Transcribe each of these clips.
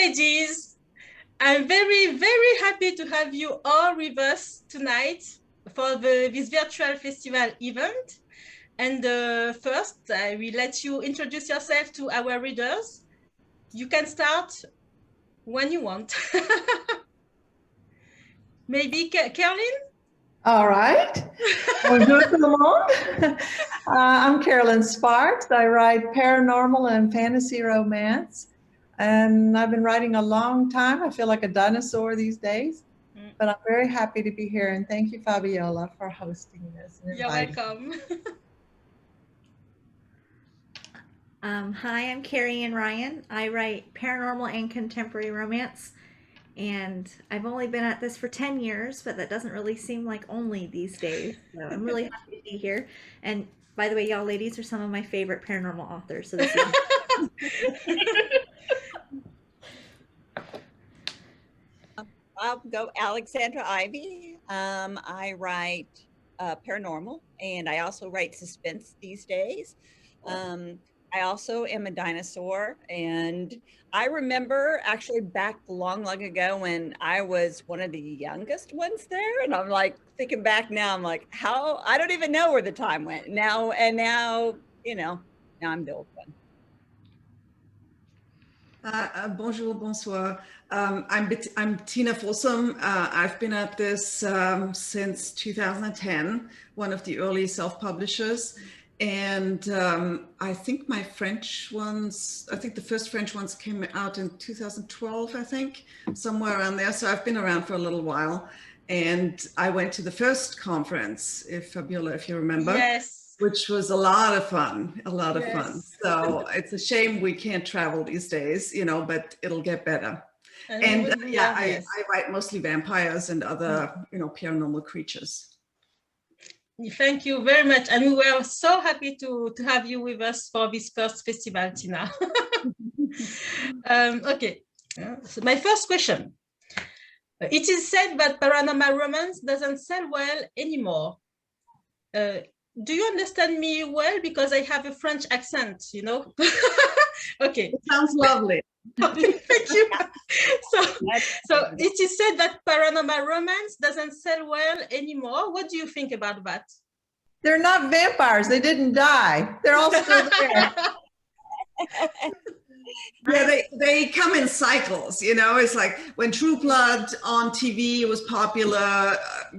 ladies. I'm very, very happy to have you all with us tonight for this virtual festival event. And first, I will let you introduce yourself to our readers. You can start when you want. Maybe Kerrelyn? All right. Bonjour tout le monde. I'm Kerrelyn Sparks. I write paranormal and fantasy romance. And I've been writing a long time. I feel like a dinosaur these days. But I'm very happy to be here. And thank you, Fabiola, for hosting this. You're welcome. Hi, I'm Carrie Ann Ryan. I write paranormal and contemporary romance. And I've only been at this for 10 years, but that doesn't really seem like only these days. So I'm really happy to be here. And by the way, y'all ladies are some of my favorite paranormal authors. So this is I'll go Alexandra Ivy. I write paranormal, and I also write suspense these days. I also am a dinosaur, and I remember actually back long ago when I was one of the youngest ones there, and I'm like thinking back now, I'm like, how, I don't even know where the time went now, and now, you know, now I'm the old one. Bonjour, bonsoir. I'm Tina Folsom. I've been at this since 2010, one of the early self-publishers. And I think my French ones, I think the first French ones came out in 2012, I think, somewhere around there. So I've been around for a little while. And I went to the first conference, Fabiola, if you remember. Yes. Which was a lot of fun, fun. So it's a shame we can't travel these days, you know, but it'll get better. And yeah, I write mostly vampires and other, you know, paranormal creatures. Thank you very much. And we were so happy to have you with us for this first festival, Tina. Okay, so my first question. It is said that paranormal romance doesn't sell well anymore. Do you understand me well? Because I have a French accent, you know? Okay. It sounds lovely. Thank you. So it is said that paranormal romance doesn't sell well anymore. What do you think about that? They're not vampires. They didn't die. They're all still there. Yeah, they come in cycles, you know. It's like when True Blood on TV was popular,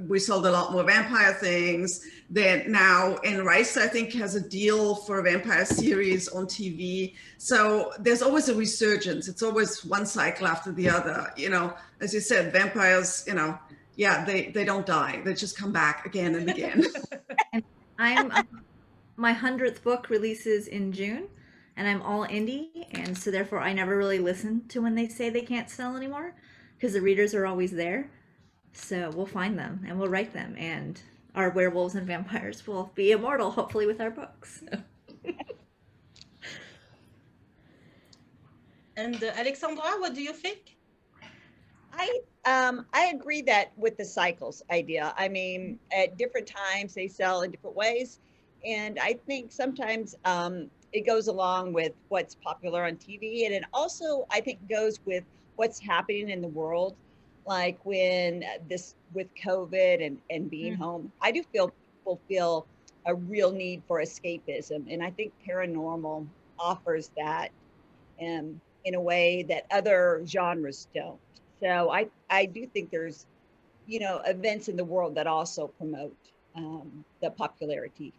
we sold a lot more vampire things. Then now Anne Rice, I think, has a deal for a vampire series on TV. So there's always a resurgence. It's always one cycle after the other. You know, as you said, vampires, you know, yeah, they don't die. They just come back again and again. And my 100th book releases in June. And I'm all indie, and so therefore I never really listen to when they say they can't sell anymore, because the readers are always there. So we'll find them and we'll write them, and our werewolves and vampires will be immortal, hopefully, with our books. And Alexandra, what do you think? I agree that with the cycles idea. I mean, at different times they sell in different ways, and I think sometimes it goes along with what's popular on TV. And it also, I think, goes with what's happening in the world. Like when with COVID and being home, I do feel people feel a real need for escapism. And I think paranormal offers that in a way that other genres don't. So I do think there's, you know, events in the world that also promote the popularity.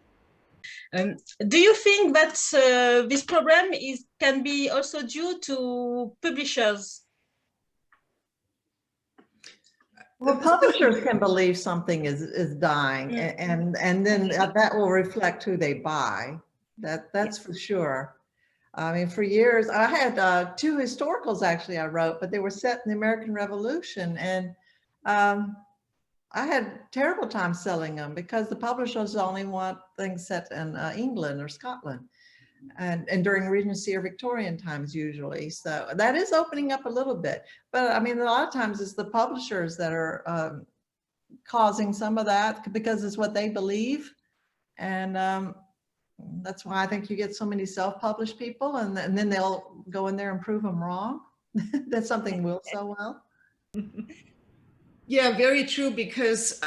Do you think that this problem can be also due to publishers? Well, publishers can believe something is dying, and then that will reflect who they buy. That's for sure. I mean, for years, I had 2 historicals actually I wrote, but they were set in the American Revolution, and I had terrible time selling them because the publishers only want things set in England or Scotland, and during Regency or Victorian times usually. So that is opening up a little bit. But I mean, a lot of times it's the publishers that are causing some of that because it's what they believe. And that's why I think you get so many self-published people, and then they'll go in there and prove them wrong. that something will sell well. Yeah, very true, because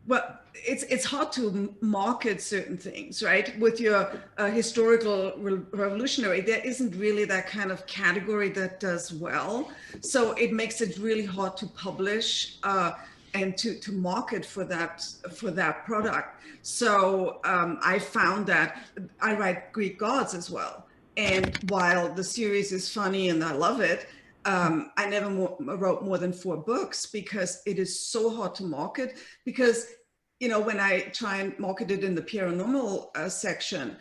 well, it's hard to market certain things, right? With your historical revolutionary, there isn't really that kind of category that does well. So it makes it really hard to publish and to market for that product. So I found that I write Greek gods as well. And while the series is funny and I love it, I never wrote more than 4 books because it is so hard to market. Because, you know, when I try and market it in the paranormal section,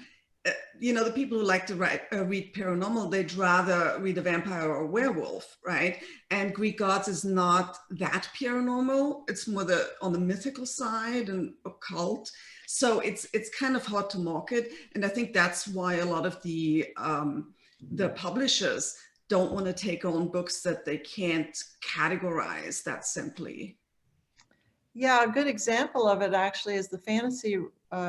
you know, the people who like to read paranormal, they'd rather read a vampire or a werewolf, right? And Greek gods is not that paranormal. It's more on the mythical side and occult. So it's kind of hard to market. And I think that's why a lot of the publishers don't want to take on books that they can't categorize that simply. Yeah, a good example of it actually is the fantasy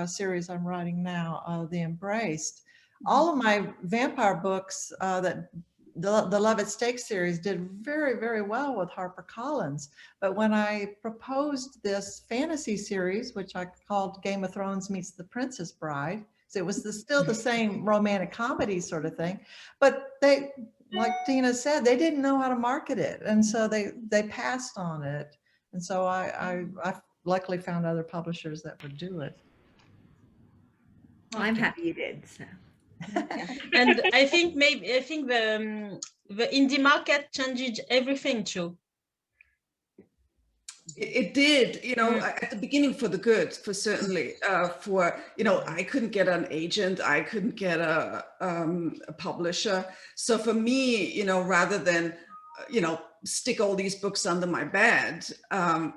series I'm writing now, The Embraced. All of my vampire books, that the Love at Stake series, did very, very well with HarperCollins. But when I proposed this fantasy series, which I called Game of Thrones Meets the Princess Bride, so it was still the same romantic comedy sort of thing, but they, like Tina said, they didn't know how to market it, and so they passed on it. And so I luckily found other publishers that would do it. Well, I'm happy you did. So. And I think the indie market changed everything too. It did, you know, at the beginning for the good, for certainly, for, you know, I couldn't get an agent, I couldn't get a publisher. So for me, you know, rather than, you know, stick all these books under my bed,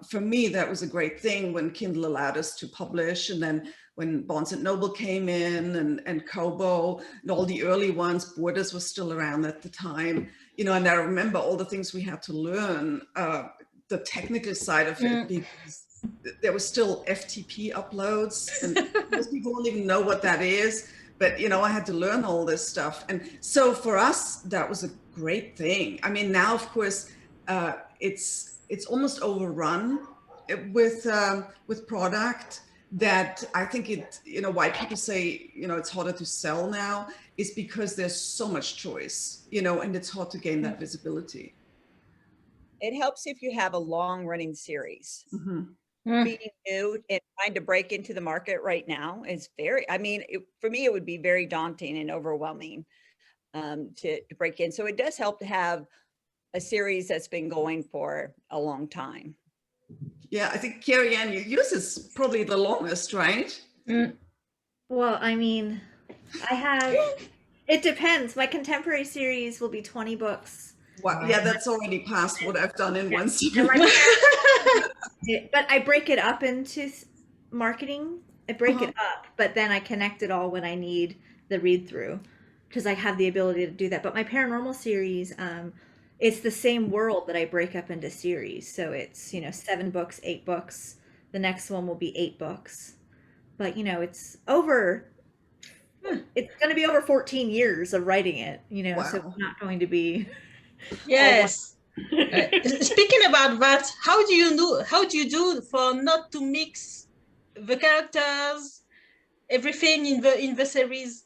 for me, that was a great thing when Kindle allowed us to publish. And then when Barnes & Noble came in and Kobo and all the early ones, Borders was still around at the time, you know, and I remember all the things we had to learn, the technical side of it, because there was still FTP uploads and most people don't even know what that is. But, you know, I had to learn all this stuff. And so for us, that was a great thing. I mean, now, of course, it's almost overrun with product that I think it, you know, why people say, you know, it's harder to sell now is because there's so much choice, you know, and it's hard to gain that visibility. It helps if you have a long running series. Being new and trying to break into the market right now is very, I mean, for me, it would be very daunting and overwhelming to break in. So it does help to have a series that's been going for a long time. Yeah, I think Carrie Ann, yours is probably the longest, right? Well, I mean, I have, it depends. My contemporary series will be 20 books. Wow. Yeah, that's already past what I've done in one series. But I break it up into marketing. I break it up, but then I connect it all when I need the read through, because I have the ability to do that. But my paranormal series, it's the same world that I break up into series. So it's, you know, 7 books, 8 books. The next one will be 8 books. But, you know, it's going to be over 14 years of writing it, you know, so it's not going to be. Yes. Speaking about that, how do you do for not to mix the characters, everything in the series?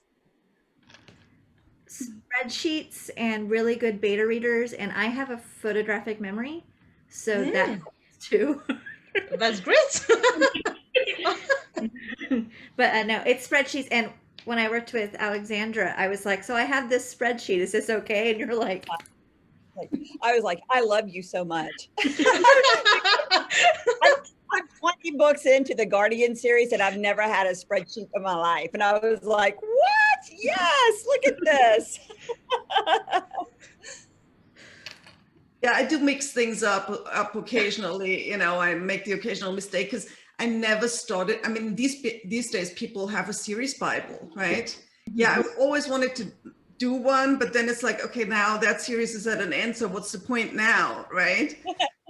Spreadsheets and really good beta readers, and I have a photographic memory, so that helps too. That's great. But no, it's spreadsheets. And when I worked with Alexandra, I was like, so I have this spreadsheet, is this okay? And you're like, I was like, I love you so much. I'm 20 books into the Guardian series and I've never had a spreadsheet in my life. And I was like, what? Yes, look at this. Yeah, I do mix things up occasionally. You know, I make the occasional mistake because I never started. I mean, these days people have a series Bible, right? Yeah, I always wanted to do one, but then it's like, okay, now that series is at an end, so what's the point now, right?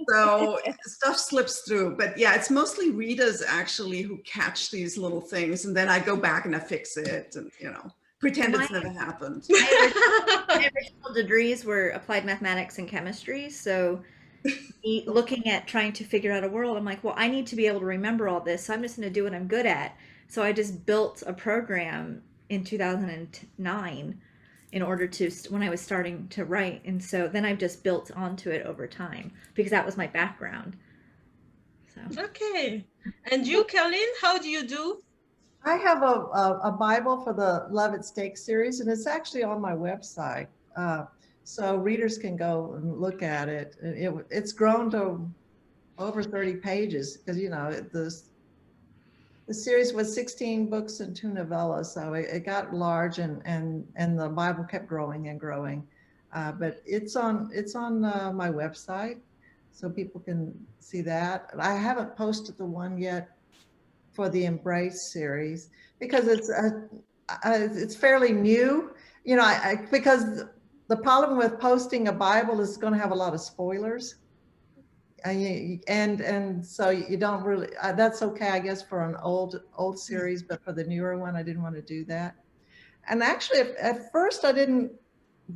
So stuff slips through. But yeah, it's mostly readers actually who catch these little things, and then I go back and I fix it, and you know, pretend it's never happened. My original degrees were applied mathematics and chemistry. So looking at trying to figure out a world, I'm like, well, I need to be able to remember all this. So I'm just going to do what I'm good at. So I just built a program in 2009 in order to, when I was starting to write. And so then I've just built onto it over time because that was my background. So. Okay. And you, Kerrelyn, how do you do? I have a Bible for the Love at Stake series, and it's actually on my website. So readers can go and look at it. It's grown to over 30 pages because, you know, the series was 16 books and 2 novellas. So it got large and the Bible kept growing and growing. But it's on my website, so people can see that. I haven't posted the one yet for the Embrace series because it's fairly new, you know. Because the problem with posting a Bible is going to have a lot of spoilers, and so you don't really. That's okay, I guess, for an old series, but for the newer one, I didn't want to do that. And actually, at first, I didn't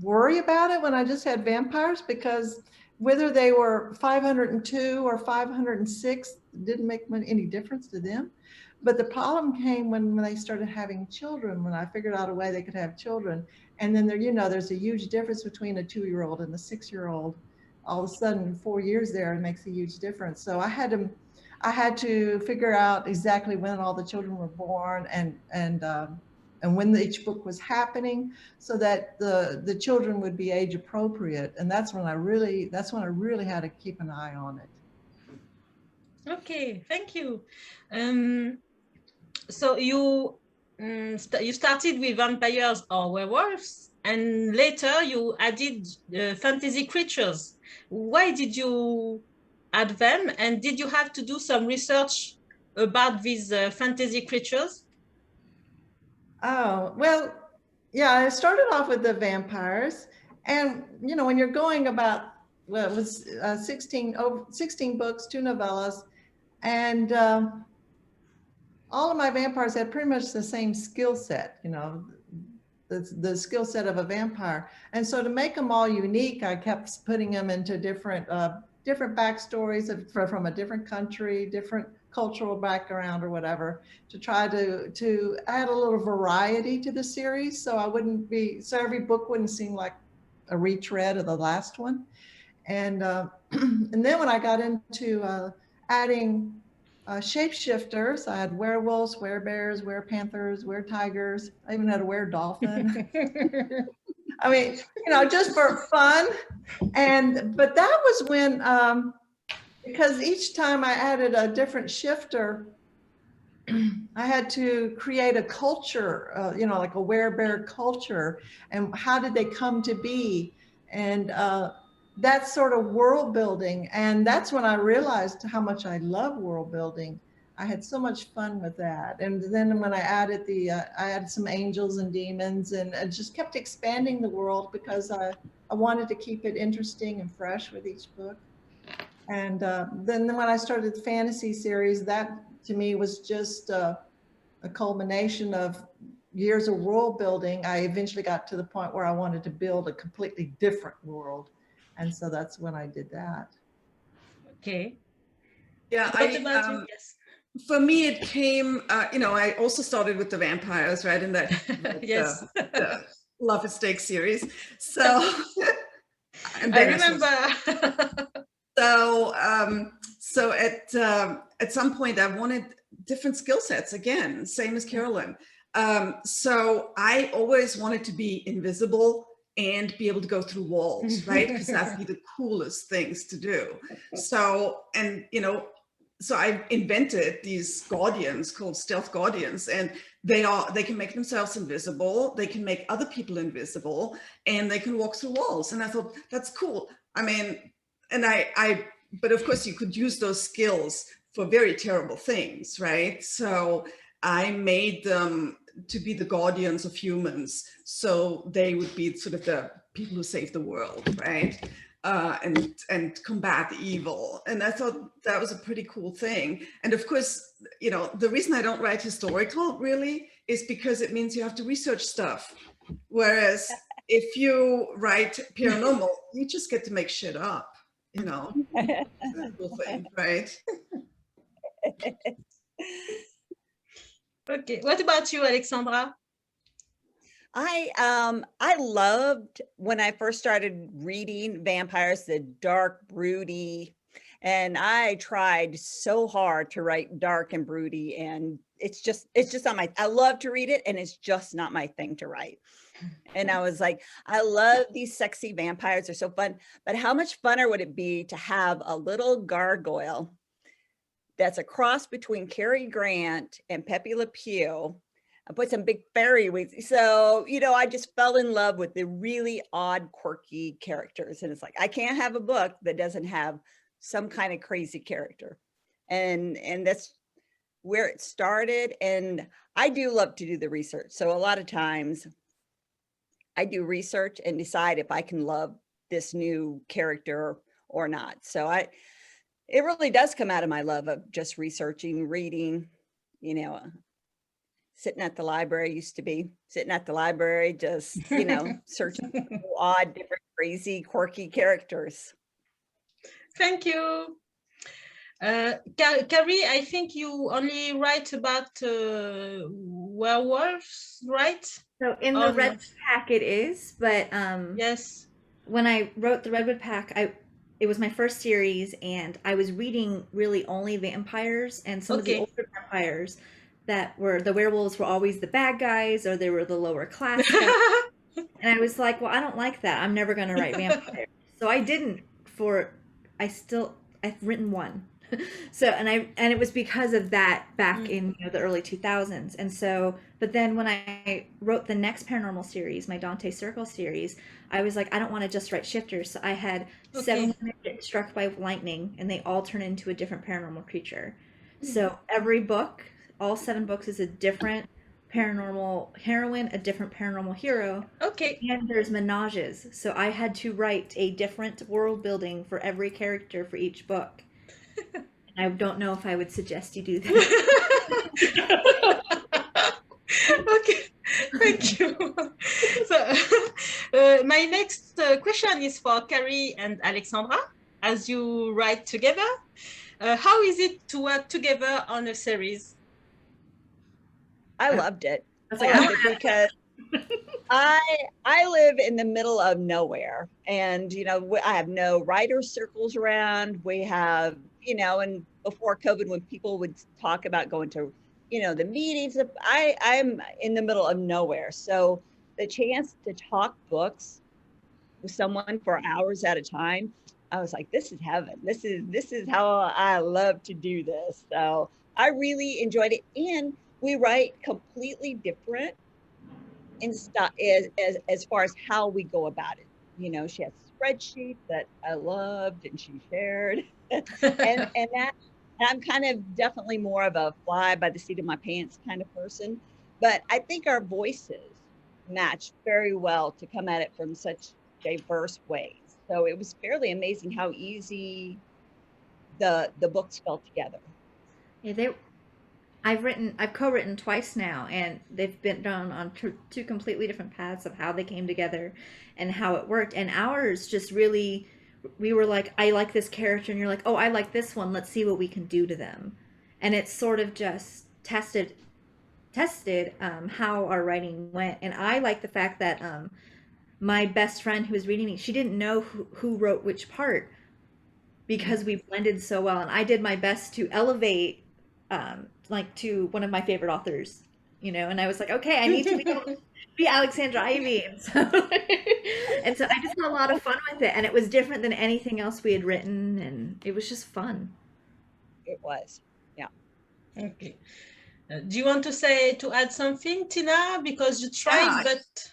worry about it when I just had vampires, because whether they were 502 or 506 didn't make any difference to them. But the problem came when they started having children, when I figured out a way they could have children. And then there's a huge difference between a 2-year-old and a 6-year-old. All of a sudden, 4 years there, it makes a huge difference. So I had to figure out exactly when all the children were born and when each book was happening, so that the children would be age appropriate. And that's when I really had to keep an eye on it. Okay, thank you. So you started with vampires or werewolves, and later you added fantasy creatures. Why did you add them, and did you have to do some research about these fantasy creatures? Oh, well, yeah, I started off with the vampires. And, you know, when you're going about, well, it was 16 books, 2 novellas, and all of my vampires had pretty much the same skill set, you know, the skill set of a vampire. And so to make them all unique, I kept putting them into different backstories from a different country, different cultural background or whatever, to try to add a little variety to the series, so every book wouldn't seem like a retread of the last one. And and then when I got into adding shapeshifters, I had werewolves, werebears, werepanthers, weretigers. I even had a were-dolphin. I mean, you know, just for fun. But that was when, because each time I added a different shifter, I had to create a culture, you know, like a werebear culture, and how did they come to be? And that sort of world building. And that's when I realized how much I love world building. I had so much fun with that. And then when I added I added some angels and demons, and I just kept expanding the world because I wanted to keep it interesting and fresh with each book. And then when I started the fantasy series, that to me was just a culmination of years of world building. I eventually got to the point where I wanted to build a completely different world. And so that's when I did that. Okay. Yeah, Yes. For me, it came, you know, I also started with the vampires, right? In that Yes. the Love at Stake series. So I remember. So at some point I wanted different skill sets again, same as Kerrelyn. So I always wanted to be invisible and be able to go through walls, right? Because that'd be the coolest things to do. So, and you know, so I invented these guardians called stealth guardians, and they can make themselves invisible, they can make other people invisible, and they can walk through walls. And I thought, that's cool. I mean, and but of course you could use those skills for very terrible things, right? So I made them to be the guardians of humans, so they would be sort of the people who save the world, right? and combat evil. And I thought that was a pretty cool thing. And of course, you know, the reason I don't write historical really is because it means you have to research stuff. Whereas if you write paranormal, you just get to make shit up, you know. That's a cool thing, right? Okay, what about you, Alexandra? I loved when I first started reading vampires, the dark, broody, and I tried so hard to write dark and broody, and it's just not my, I love to read it, and it's just not my thing to write. And I was like, I love these sexy vampires, they're so fun, but how much funner would it be to have a little gargoyle that's a cross between Cary Grant and Pepe Le Pew? I put some big fairy wings. So, you know, I just fell in love with the really odd, quirky characters. And it's like, I can't have a book that doesn't have some kind of crazy character. And that's where it started. And I do love to do the research. So a lot of times I do research and decide if I can love this new character or not. So it really does come out of my love of just researching, reading, you know. Sitting at the library used to be sitting at the library, just, you know, searching for odd, different, crazy, quirky characters. Thank you. Carrie, I think you only write about werewolves, right? So in the Redwood Pack it is, but yes. When I wrote the Redwood Pack, it was my first series, and I was reading really only vampires, and some of the older vampires that were, the werewolves were always the bad guys, or they were the lower class guys. And I was like, well, I don't like that. I'm never going to write vampires. So I didn't I've written one. So, and it was because of that back in, you know, the early 2000s. And so, but then when I wrote the next paranormal series, my Dante Circle series, I was like, I don't want to just write shifters. So I had 7 women get struck by lightning, and they all turn into a different paranormal creature. So every book, all 7 books, is a different paranormal heroine, a different paranormal hero. Okay. And there's menages. So I had to write a different world building for every character for each book. I don't know if I would suggest you do that. Okay, thank you. So my next question is for Carrie and Alexandra. As you write together, how is it to work together on a series? I loved it. I loved it because I live in the middle of nowhere, and you know, I have no writer's circles around. We have, you know, and before COVID, when people would talk about going to, you know, the meetings, I'm in the middle of nowhere. So the chance to talk books with someone for hours at a time, I was like, this is heaven. This is how I love to do this. So I really enjoyed it. And we write completely different in stuff as far as how we go about it. You know, she has a spreadsheet that I loved and she shared. and I'm kind of definitely more of a fly by the seat of my pants kind of person. But I think our voices match very well to come at it from such diverse ways. So it was fairly amazing how easy the books fell together. Yeah, I've co-written twice now, and they've been done on two completely different paths of how they came together and how it worked. And ours just really, we were like, I like this character, and you're like, oh, I like this one. Let's see what we can do to them. And it's sort of just tested how our writing went. And I like the fact that my best friend who was reading me, she didn't know who wrote which part, because we blended so well. And I did my best to elevate like to one of my favorite authors, you know, and I was like, okay, I need to be Alexandra Ivy. And so I just had a lot of fun with it, and it was different than anything else we had written, and it was just fun. It was, yeah. Okay. Do you want to add something, Tina? Because you tried, but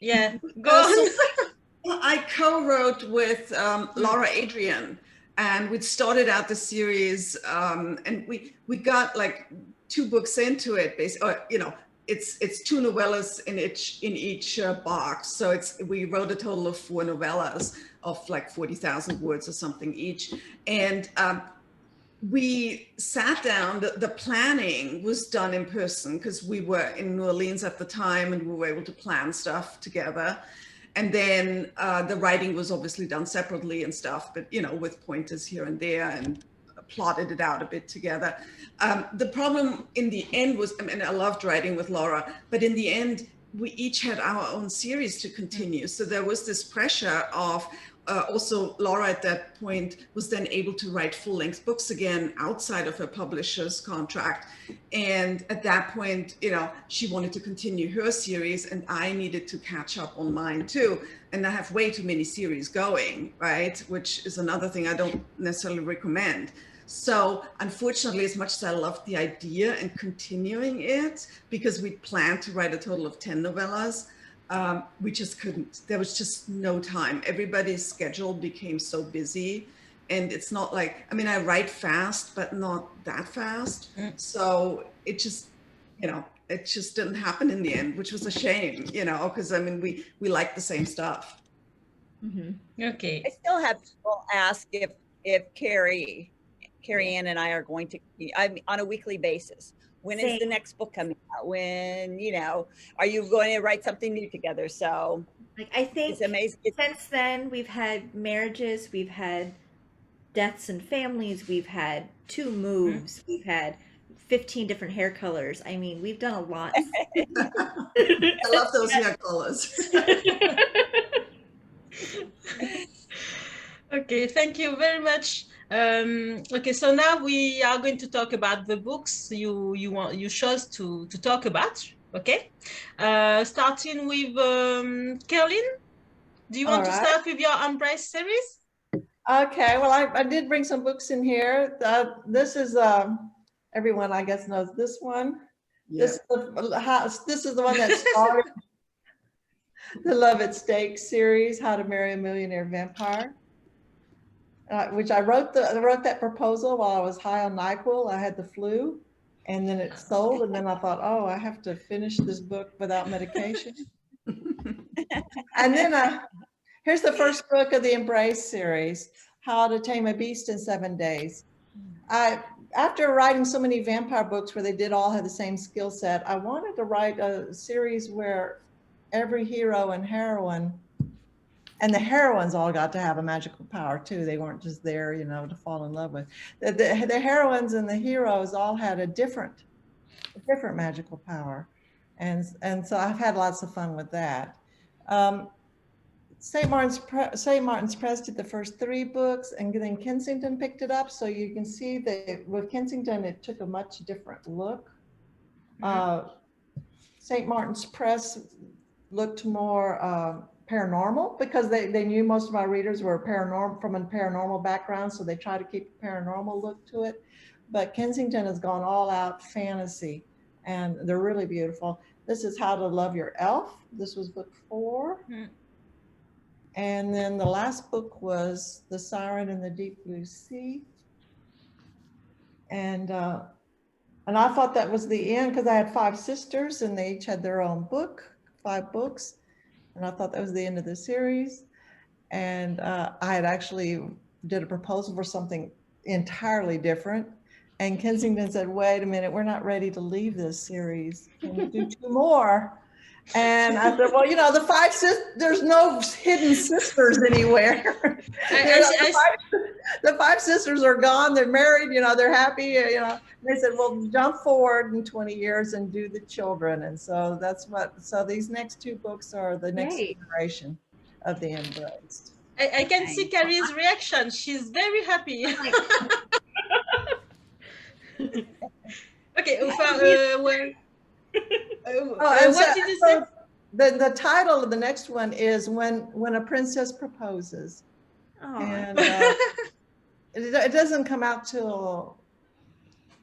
yeah, go on. I co-wrote with Laura Adrian, and we started out the series, and we got like 2 books into it, basically, you know, it's 2 novellas in each box. So we wrote a total of 4 novellas of like 40,000 words or something each. And we sat down, the planning was done in person because we were in New Orleans at the time and we were able to plan stuff together. And then the writing was obviously done separately and stuff, but, you know, with pointers here and there, and plotted it out a bit together. The problem in the end was, I mean, I loved writing with Laura, but in the end, we each had our own series to continue. So there was this pressure of, also Laura at that point was then able to write full-length books again outside of her publisher's contract. And at that point, you know, she wanted to continue her series and I needed to catch up on mine too. And I have way too many series going, right? Which is another thing I don't necessarily recommend. So unfortunately, as much as I loved the idea and continuing it, because we planned to write a total of 10 novellas, we just couldn't. There was just no time. Everybody's schedule became so busy. And it's not like, I mean, I write fast, but not that fast. So it just, you know, it just didn't happen in the end, which was a shame, you know, because I mean, we like the same stuff. Okay. I still have people ask if Carrie Ann and I are going to, I mean, on a weekly basis. When is the next book coming out? When, you know, are you going to write something new together? So like, I think it's amazing. Since then, we've had marriages, we've had deaths and families, we've had 2 moves, we've had 15 different hair colors. I mean, we've done a lot. I love those hair colors. Okay, thank you very much. Okay, so now we are going to talk about the books you chose to talk about. Okay, starting with Kerrelyn. Do you want to start with your Embrace series? Okay, well, I did bring some books in here. This is everyone I guess knows this one. Yeah. This is the one that started the Love at Stake series, How to Marry a Millionaire Vampire. Which I wrote that proposal while I was high on NyQuil. I had the flu, and then it sold, and then I thought, oh, I have to finish this book without medication. And then here's the first book of the Embrace series, How to Tame a Beast in 7 Days. After writing so many vampire books where they did all have the same skill set, I wanted to write a series where every hero and heroine, and the heroines all got to have a magical power too. They weren't just there, you know, to fall in love with. The heroines and the heroes all had a different magical power. And so I've had lots of fun with that. St. Martin's Press did the first 3 books, and then Kensington picked it up. So you can see that with Kensington, it took a much different look. St. Martin's Press looked more paranormal, because they knew most of my readers were from a paranormal background, so they try to keep a paranormal look to it. But Kensington has gone all out fantasy, and they're really beautiful. This is How to Love Your Elf. This was book 4. And then the last book was The Siren in the Deep Blue Sea. And I thought that was the end, because I had 5 sisters and they each had their own book, 5 books. And I thought that was the end of the series. And I had actually did a proposal for something entirely different. And Kensington said, wait a minute, we're not ready to leave this series. Can we do 2 more? And I said, well, you know, the 5 sisters, there's no hidden sisters anywhere. The 5 sisters are gone. They're married, you know, they're happy, you know. They said, well, jump forward in 20 years and do the children. And so so these next 2 books are the next generation of the Embraced. I can see Carrie's reaction. She's very happy. Okay, what did you say? The title of the next one is When a Princess Proposes. And it doesn't come out till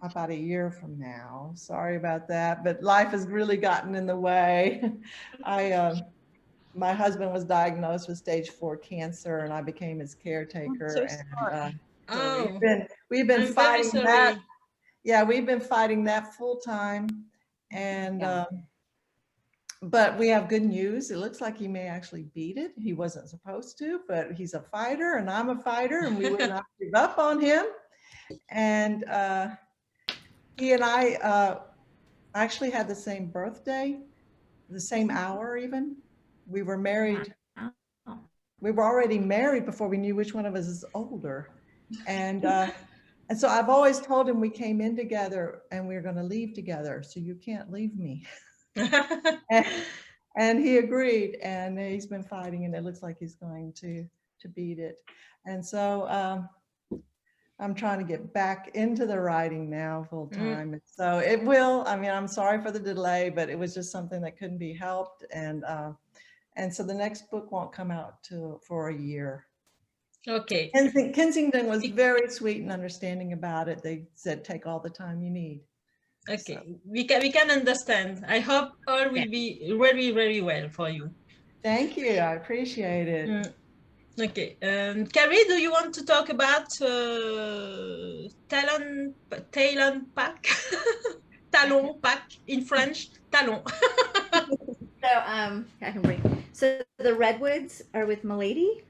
about a year from now. Sorry about that, but life has really gotten in the way. My husband was diagnosed with stage 4 cancer, and I became his caretaker. We've been fighting that. Yeah, we've been fighting that full time, and but we have good news. It looks like he may actually beat it. He wasn't supposed to, but he's a fighter and I'm a fighter and we would not give up on him. And he and I actually had the same birthday, the same hour even. We were married. We were already married before we knew which one of us is older. And so I've always told him we came in together and we're going to leave together. So you can't leave me. and he agreed, and he's been fighting, and it looks like he's going to beat it. And so I'm trying to get back into the writing now full time. So it will. I mean, I'm sorry for the delay, but it was just something that couldn't be helped. And so the next book won't come out for a year. Okay. Kensington was very sweet and understanding about it. They said, take all the time you need. Okay, So. we can understand. I hope all will be very, very well for you. Thank you. I appreciate it. Okay. Carrie, do you want to talk about talon pack? Talon pack in French. Talon. So I can bring. So the redwoods are with Milady.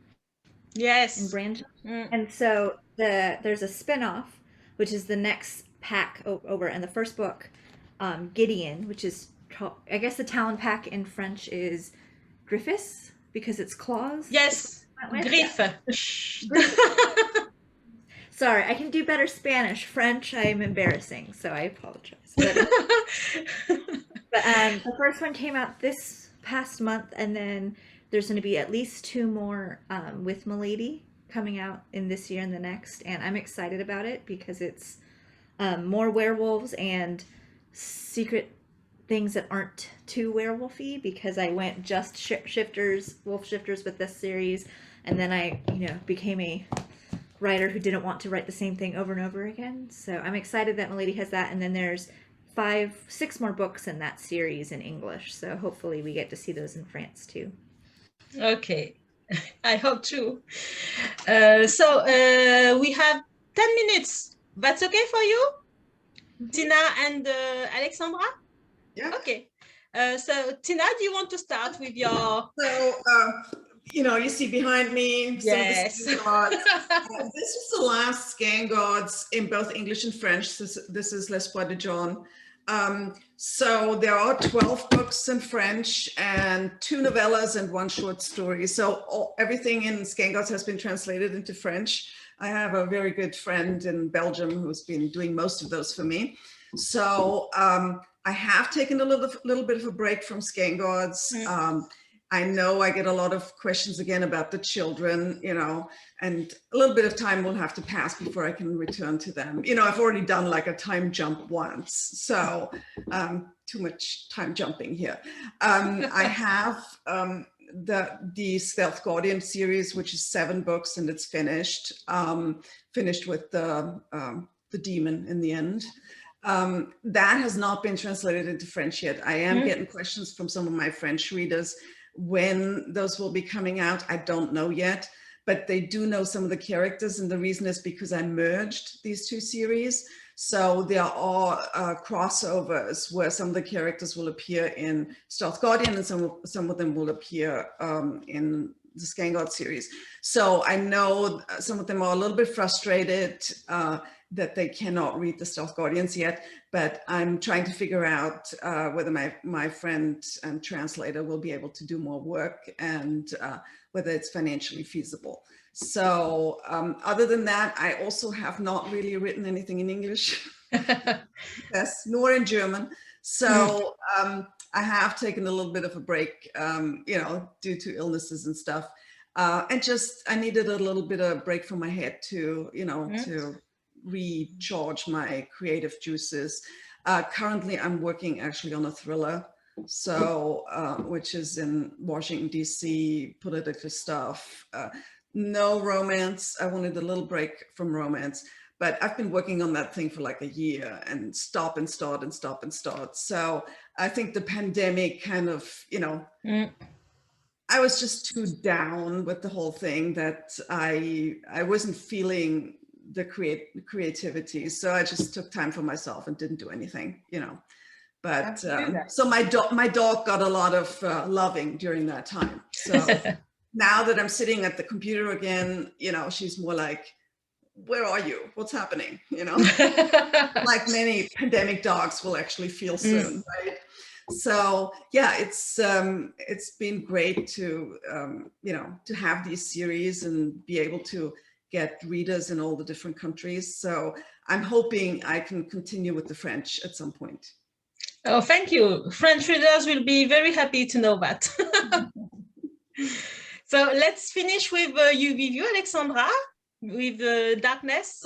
Yes. And Branch. And so there's a spinoff, which is the next pack over, and the first book, Gideon, which is, I guess the Talon pack in French is Griffiths because it's claws. Yes, griffe. Sorry, I can do better Spanish. French, I am embarrassing, so I apologize. But the first one came out this past month, and then there's going to be at least 2 more with Milady coming out in this year and the next, and I'm excited about it because it's more werewolves and secret things that aren't too werewolfy, because I went just wolf shifters with this series, and then I became a writer who didn't want to write the same thing over and over again. So I'm excited that Milady has that, and then there's 6 more books in that series in English, so hopefully we get to see those in France too. Okay, I hope too. So we have 10 minutes. That's okay for you, Tina and Alexandra? Yeah. Okay. So Tina, do you want to start with your? So you see behind me. Yes. Some of the this is the last Scan Gods in both English and French. This is L'Espoir de John. So there are 12 books in French and 2 novellas and 1 short story. So everything in Scan Gods has been translated into French. I have a very good friend in Belgium who's been doing most of those for me. So I have taken a little bit of a break from Scan Gods. I know I get a lot of questions again about the children, and a little bit of time will have to pass before I can return to them. I've already done like a time jump once, so too much time jumping here. I have the Stealth Guardian series, which is 7 books, and it's finished with the demon in the end. That has not been translated into French yet. I am getting questions from some of my French readers when those will be coming out. I don't know yet, but they do know some of the characters, and the reason is because I merged these 2 series. So there are crossovers where some of the characters will appear in Stealth Guardian and some of them will appear in the Scan God series. So I know some of them are a little bit frustrated that they cannot read the Stealth Guardians yet, but I'm trying to figure out whether my friend and translator will be able to do more work and whether it's financially feasible. So other than that, I also have not really written anything in English, yes, nor in German. So I have taken a little bit of a break, due to illnesses and stuff. And I needed a little bit of a break from my head to, to recharge my creative juices. Currently, I'm working actually on a thriller, so which is in Washington, D.C., political stuff. No romance. I wanted a little break from romance, but I've been working on that thing for like a year and stop and start and stop and start. So I think the pandemic kind of, I was just too down with the whole thing that I wasn't feeling the creativity. So I just took time for myself and didn't do anything, But so my dog got a lot of loving during that time. So now that I'm sitting at the computer again, you know, she's more like, where are you? What's happening? You know, like many pandemic dogs will actually feel soon, right? So yeah, it's been great to you know, to have these series and be able to get readers in all the different countries. So I'm hoping I can continue with the French at some point. Oh, thank you. French readers will be very happy to know that. So let's finish with you, Alexandra, with darkness.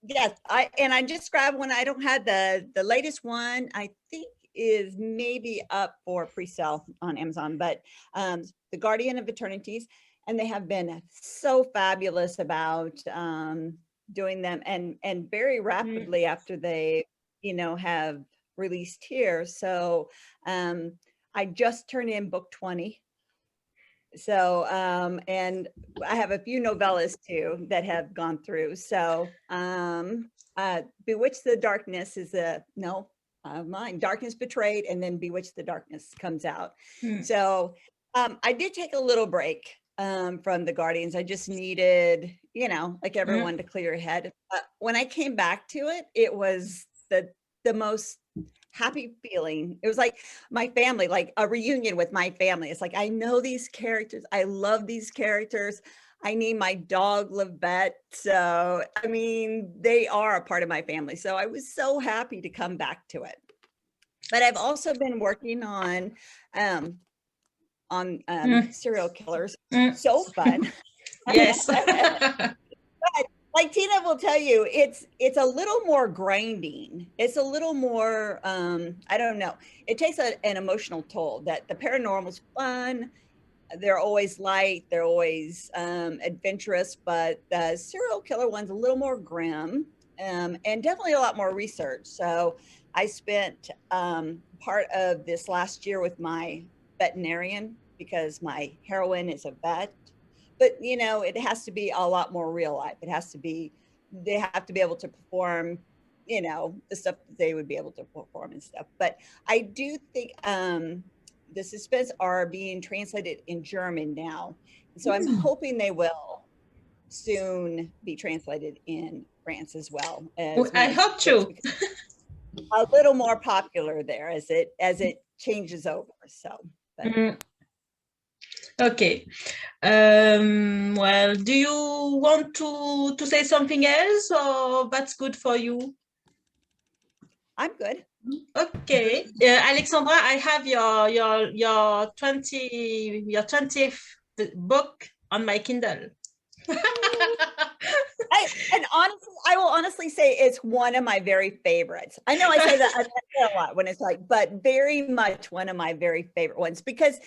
Yes, I just grabbed one. I don't have the latest one. I think is maybe up for pre-sale on Amazon, but The Guardian of Eternities, and they have been so fabulous about doing them and very rapidly after they, you know, have released here. So I just turned in book 20. So and I have a few novellas too that have gone through. So Bewitch the Darkness is mine. Darkness Betrayed, and then Bewitch the Darkness comes out. So I did take a little break from the Guardians. I just needed, you know, like everyone, to clear your head. When I came back to it, it was the most happy feeling. It was like my family, like a reunion with my family. It's like, I know these characters. I love these characters. I need my dog Livette. So, I mean, they are a part of my family. So I was so happy to come back to it. But I've also been working on serial killers. So fun. Yes. But like Tina will tell you, it's a little more grinding. It's a little more, I don't know. It takes an emotional toll. That the paranormal's fun. They're always light. They're always adventurous. But the serial killer one's a little more grim and definitely a lot more research. So I spent part of this last year with my veterinarian because my heroine is a vet. But, you know, it has to be a lot more real life. It has to be, they have to be able to perform, you know, the stuff that they would be able to perform and stuff. But I do think the suspense are being translated in German now. So I'm hoping they will soon be translated in France as well. I hope to. A little more popular there as it changes over. So, but. Okay. Well, do you want to say something else, or that's good for you? I'm good. Okay. Alexandra, I have your 20th book on my Kindle. And honestly, I will honestly say it's one of my very favorites. I know I say that a lot when it's like, but very much one of my very favorite ones because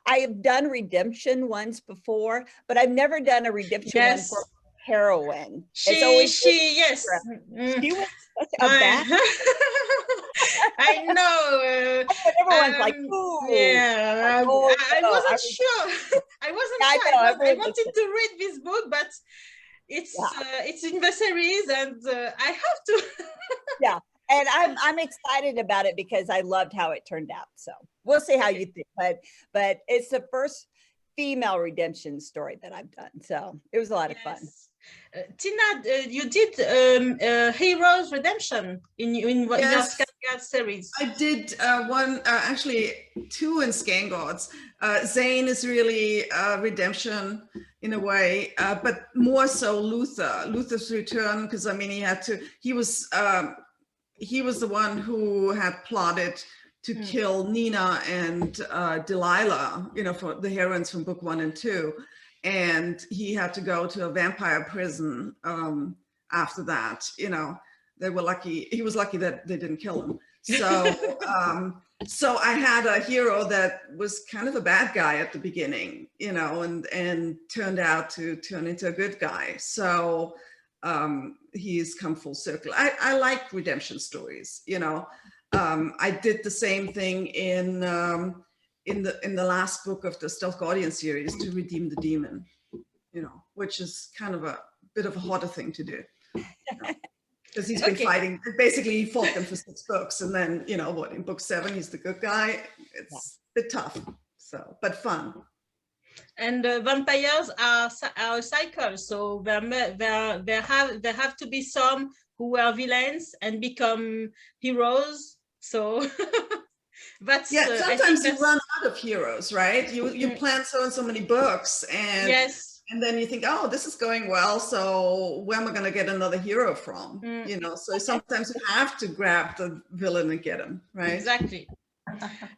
I have done redemption ones before, but I've never done a redemption one for heroine. Yes. She was such a bad. I know. Everyone's like, ooh. Yeah. I wasn't sure. I wasn't sure. I wanted to read this book, but it's in the series, and I have to. Yeah, and I'm excited about it because I loved how it turned out. So we'll see how you think, but it's the first female redemption story that I've done, so it was a lot of fun. Tina, you did Heroes Redemption in your Scanguard series. I did one, actually two in Scanguards. Zane is really redemption in a way, but more so Luther's return, because I mean he was the one who had plotted to kill Nina and Delilah, you know, for the heroines from book 1 and 2. And he had to go to a vampire prison after that. You know, they were lucky. He was lucky that they didn't kill him. So, so I had a hero that was kind of a bad guy at the beginning, you know, and turned out to turn into a good guy. So he's come full circle. I like redemption stories, you know. I did the same thing in the last book of the Stealth Guardian series, To Redeem the Demon, you know, which is kind of a bit of a harder thing to do. You know. because he's been fighting. Basically, he fought them for 6 books, and then what? In book 7, he's the good guy. It's a bit tough, but fun. And vampires are a cycle, so there have to be some who were villains and become heroes. So that's sometimes you run out of heroes, right? You plan so many books, and and then you think, oh, this is going well, so where am I going to get another hero from? So sometimes you have to grab the villain and get him, right? Exactly.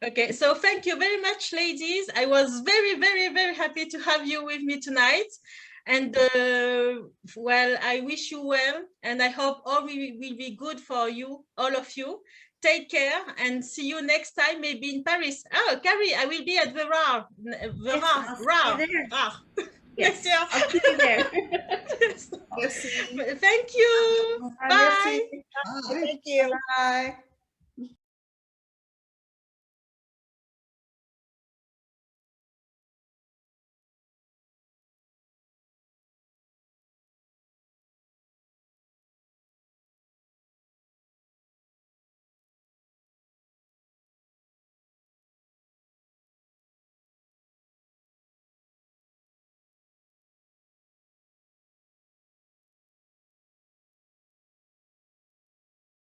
Okay, so thank you very much, ladies. I was very, very, very happy to have you with me tonight. And well, I wish you well, and I hope all will be good for you, all of you. Take care and see you next time, maybe in Paris. Oh, Carrie, I will be at the RAR. Yes, I'll see you there. Thank you. Bye. Thank you. Bye.